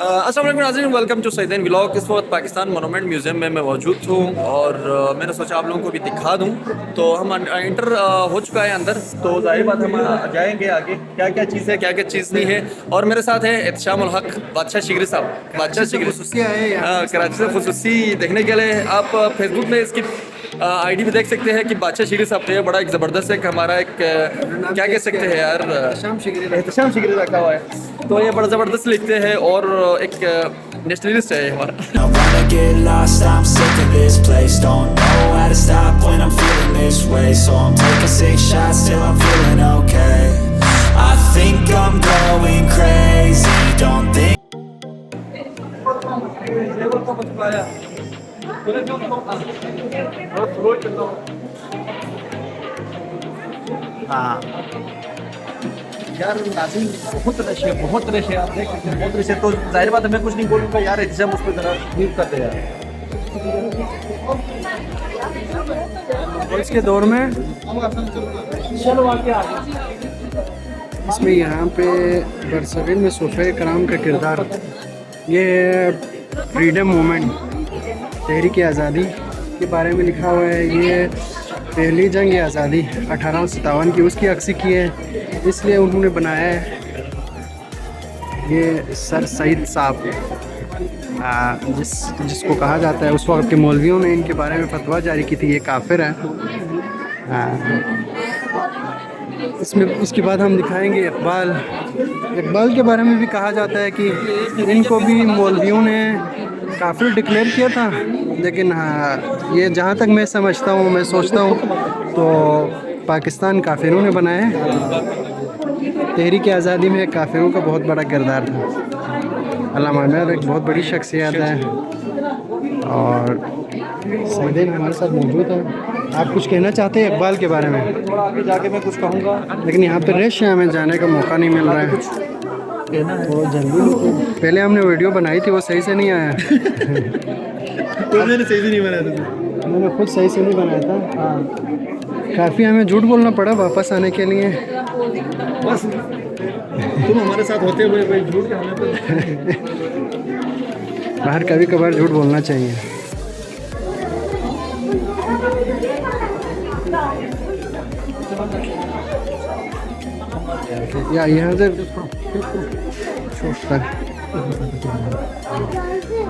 अस्सलाम वालेकुम नाज़रीन, वेलकम टू सैयदीन व्लॉग। इस वक्त पाकिस्तान मोनूमेंट म्यूज़ियम में मैं मौजूद हूँ और मैंने सोचा आप लोगों को भी दिखा दूँ। तो हम इंटर हो चुका है अंदर, तो जाहिर बात हम जाएंगे आगे क्या क्या चीज़ है क्या क्या चीज़ नहीं है। और मेरे साथ है एहतशाम उल हक बादशाह शिगरी साहब। बादशाह शिगरी कराची से खुसूसी देखने के लिए आप फेसबुक में इसकी आईडी भी देख सकते हैं कि बादशाह शिगरी साहब थे। बड़ा एक ज़बरदस्त एक हमारा एक क्या कह सकते हैं यार, एहतशाम शिगरी रखा हुआ है। तो ये बड़ा ज़बरदस्त लिखते हैं और एक नेशनलिस्ट है हमारा। I wanna get lost, I'm sick of this place. Don't know how to stop when I'm feeling this way. So I'm taking 6 shots till I'm feeling okay. I think I'm going crazy, don't think यार नाज़रीन बहुत rush है, आप देख सकते हैं बहुत rush है। तो जाहिर बात है मैं कुछ नहीं बोलूँगा यार, एग्जाम उस पर ज़रा लीव कर दे यार। और इसके दौर में चलो आगे आगे। इसमें यहाँ पे बरसगीर में सूफ़े कराम का किरदार, ये फ्रीडम मूवमेंट तहरीक आज़ादी के बारे में लिखा हुआ है। ये पहली जंग आज़ादी 1857 की, उसकी अक्सी की है, इसलिए उन्होंने बनाया है। ये सर सईद साहब जिसको कहा जाता है, उस वक्त के मौलवियों ने इनके बारे में फतवा जारी की थी, ये काफिर है। इसमें इसके बाद हम दिखाएंगे इकबाल के बारे में भी कहा जाता है कि इनको भी मौलवियों ने काफिर डिक्लेयर किया था। लेकिन हाँ, ये जहाँ तक मैं समझता हूँ, मैं सोचता हूँ तो पाकिस्तान काफिरों ने बनाया है। तहरीक आज़ादी में काफिरों का बहुत बड़ा किरदार था। अल्लामा अमर एक बहुत बड़ी शख्सियत है और सैयदीन हमारे साथ मौजूद है। आप कुछ कहना चाहते हैं इकबाल के बारे में? थोड़ा आगे जाके मैं कुछ कहूँगा, लेकिन यहाँ पे रश है, हमें जाने का मौका नहीं मिल रहा है। तो जल्दी, पहले हमने वीडियो बनाई थी, वो सही से नहीं आया। तो मैंने सही से नहीं बनाया था, मैंने खुद सही से नहीं बनाया था। हाँ, काफ़ी हमें झूठ बोलना पड़ा वापस आने के लिए। बस तुम हमारे साथ होते हुए भाई झूठ के हमें तो बाहर कभी कभार झूठ बोलना चाहिए। या यहाँ से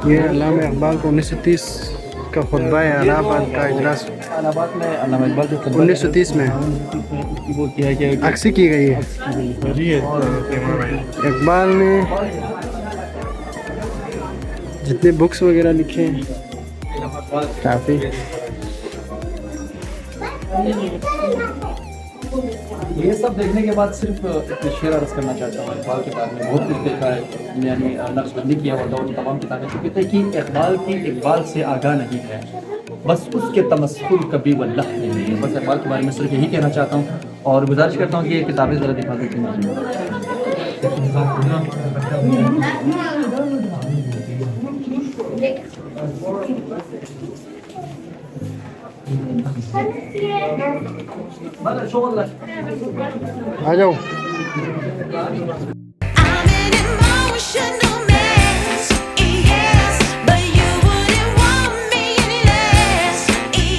ये अल्लामा इकबाल को 1930 का खुतबा है इलाहाबाद का इजलास, इलाहाबाद में अल्लामा इकबाल जो 1930 में वो किया है कि अक्सी की गई है। इकबाल ने जितने बुक्स वगैरह लिखे हैं काफ़ी। ये सब देखने के बाद सिर्फ एक शेर अर्ज़ करना चाहता हूँ। इकबाल के बारे में बहुत कुछ देखा है, यानी नक्शबंदी किया हुआ था उन तमाम किताबें, तो कहते हैं कि इकबाल से आगाह नहीं है, बस उसके तमस्कुर कभी वल्लाह नहीं है। बस इकबाल के बारे में सिर्फ यही कहना चाहता हूँ और गुजारिश करता हूँ कि ये किताबें ज़रा दिखा देती आ जाओ। I'm an emotional mess, yes, but you wouldn't want me any less,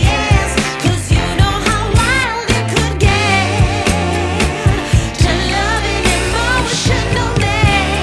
yes, 'cause you know how wild it could get to love an emotional mess.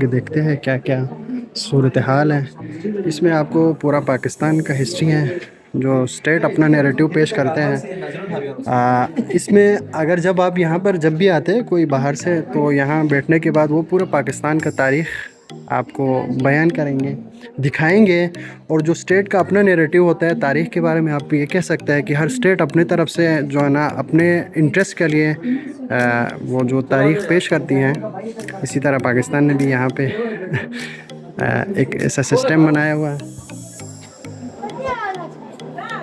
के देखते हैं क्या क्या सूरत हाल है। इसमें आपको पूरा पाकिस्तान का हिस्ट्री है, जो स्टेट अपना नैरेटिव पेश करते हैं। इसमें अगर जब आप यहाँ पर जब भी आते हैं कोई बाहर से, तो यहाँ बैठने के बाद वो पूरा पाकिस्तान का तारीख़ आपको बयान करेंगे, दिखाएंगे। और जो स्टेट का अपना नैरेटिव होता है तारीख़ के बारे में, आप ये कह सकते हैं कि हर स्टेट अपने तरफ से जो है ना अपने इंटरेस्ट के लिए वो जो तारीख़ पेश करती हैं। इसी तरह पाकिस्तान ने भी यहाँ पे एक ऐसा सिस्टम बनाया हुआ है।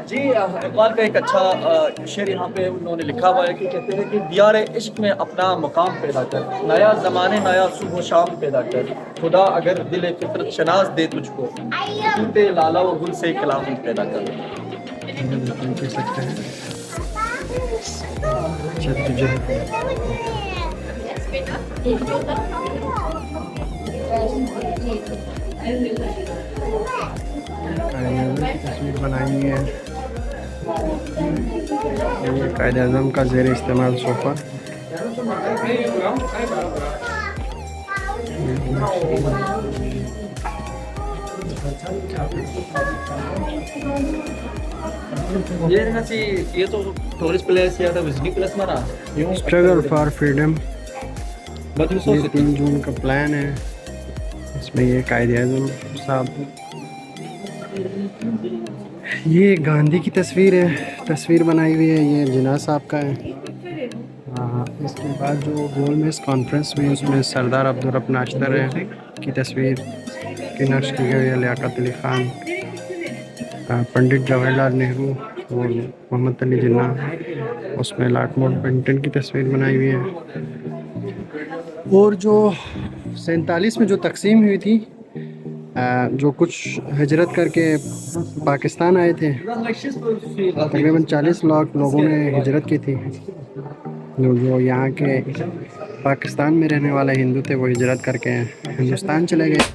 जी इकबाल का एक अच्छा शेर यहाँ पे उन्होंने लिखा हुआ है कि कहते हैं कि दियार इश्क में अपना मकाम पैदा कर, नया ज़माने नया सुबह शाम पैदा कर, खुदा अगर दिल फितरत शनास दे तुझको, टूटे लाला व गुल से कलाम पैदा कर। कह सकते हैं तस्वीर बनाई है। ये कायदे आज़म का ज़ेर इस्तेमाल सोफ़ा। ये तो टूरिस्ट प्लेस या तो विजिटिंग प्लेस मारा स्ट्रगल फॉर फ्रीडम। बदलूसो ये 3 जून का प्लान है। इसमें ये कायदे आज़म साहब, ये गांधी की तस्वीर बनाई हुई है। ये जिन्ना साहब का है। इसके बाद जो गोलमेज कॉन्फ्रेंस हुई उसमें सरदार अब्दुर्रब नाश्तर की तस्वीर की नक्श की गई है। लियाकत अली ख़ान, पंडित जवाहरलाल नेहरू और मोहम्मद अली जिन्ना, उसमें लॉर्ड माउंटबेटन की तस्वीर बनाई हुई है। और जो 47 में जो तकसीम हुई थी, जो कुछ हिजरत करके पाकिस्तान आए थे, तकरीबन 40 लाख लोगों ने हिजरत की थी। जो यहाँ के पाकिस्तान में रहने वाले हिंदू थे वो हिजरत करके हिंदुस्तान चले गए।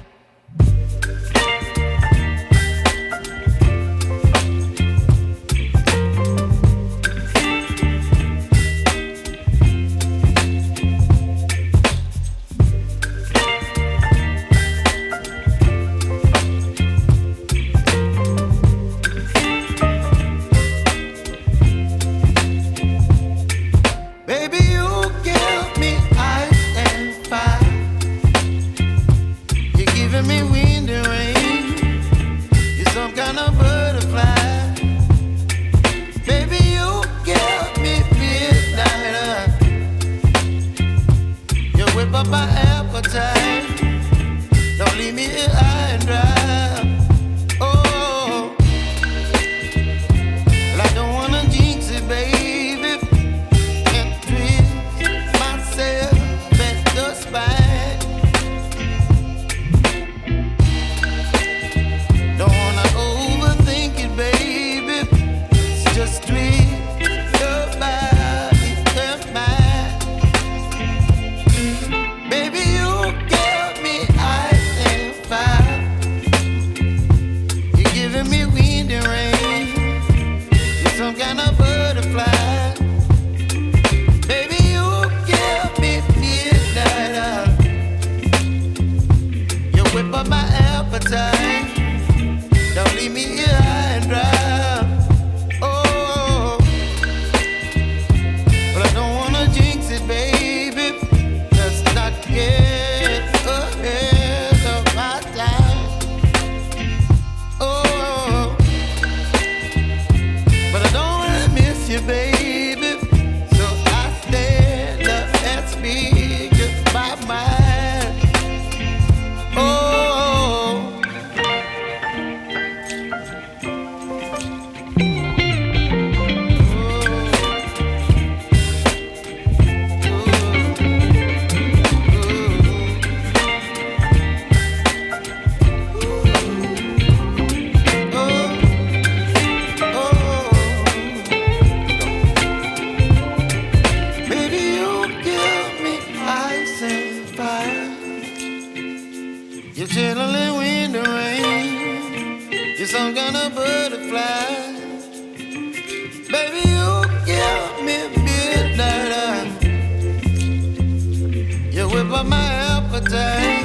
Whip up my appetite.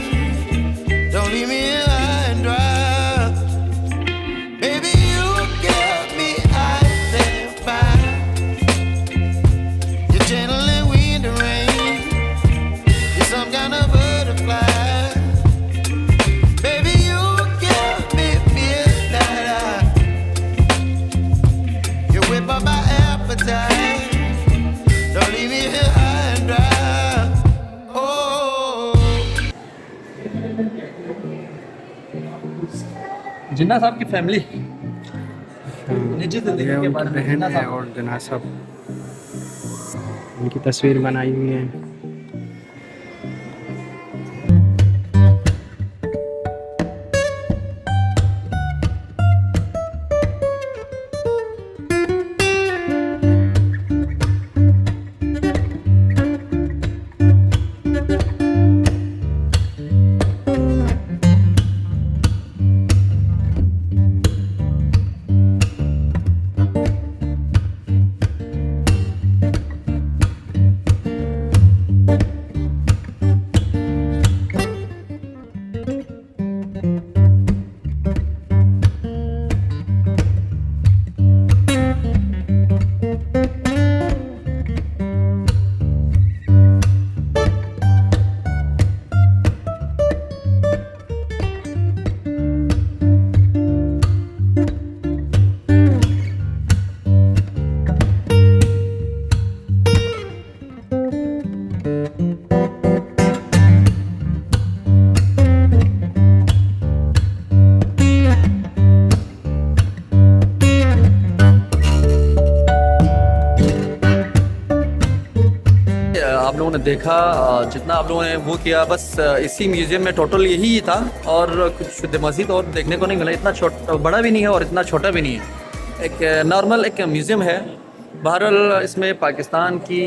leave me high and dry. Baby, you get me out there fine. You're gentle and wind and rain. You're some kind of butterfly. Baby, you give me midnight. You whip up my appetite. Don't leave me here high and dry. Oh. जिन्ना साहब की family निजी ये जिंदगी के उनकी बारे में बहन जिन्ना है साहब और जना साहब, उनकी तस्वीर बनाई हुई है। आप लोगों ने देखा, जितना आप लोगों ने वो किया, बस इसी म्यूज़ियम में टोटल यही था और कुछ मज़ीद और देखने को नहीं मिला। इतना छोटा बड़ा भी नहीं है और इतना छोटा भी नहीं है, एक नॉर्मल एक म्यूज़ियम है। बहरहाल इसमें पाकिस्तान की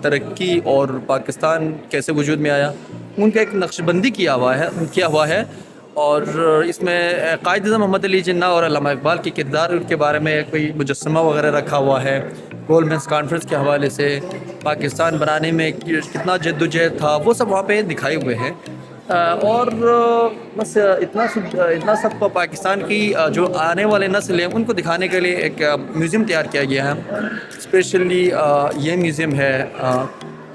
तरक्की और पाकिस्तान कैसे वजूद में आया उनका एक नक्शबंदी किया हुआ है और इसमें कायद-ए-आज़म मोहम्मद अली जिन्ना और अल्लामा इकबाल के किरदार के बारे में कोई मुजस्समा वगैरह रखा हुआ है। गोल्डमैन्स कॉन्फ्रेंस के हवाले से पाकिस्तान बनाने में कितना जद्दोजहद था वो सब वहाँ पे दिखाए हुए हैं। और बस इतना सब पाकिस्तान की जो आने वाले नस्ल हैं उनको दिखाने के लिए एक म्यूज़ियम तैयार किया गया है। स्पेशली ये म्यूज़ियम है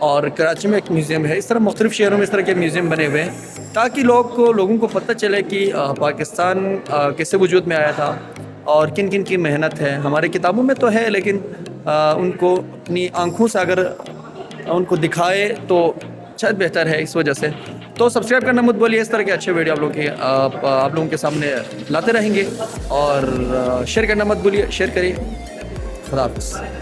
और कराची में एक म्यूज़ियम है। इस तरह मुख्तलिफ़ शहरों में इस तरह के म्यूज़ियम बने हुए हैं ताकि लोगों को पता चले कि पाकिस्तान कैसे वजूद में आया था और किन किन की मेहनत है। हमारे किताबों में तो है लेकिन उनको अपनी आँखों से अगर उनको दिखाए तो शायद बेहतर है। इस वजह से तो सब्सक्राइब करना मत भूलिए। इस तरह के अच्छे वीडियो आप लोगों के सामने लाते रहेंगे और शेयर करना मत भूलिए। शेयर करिए। खुदा हाफ़िज़।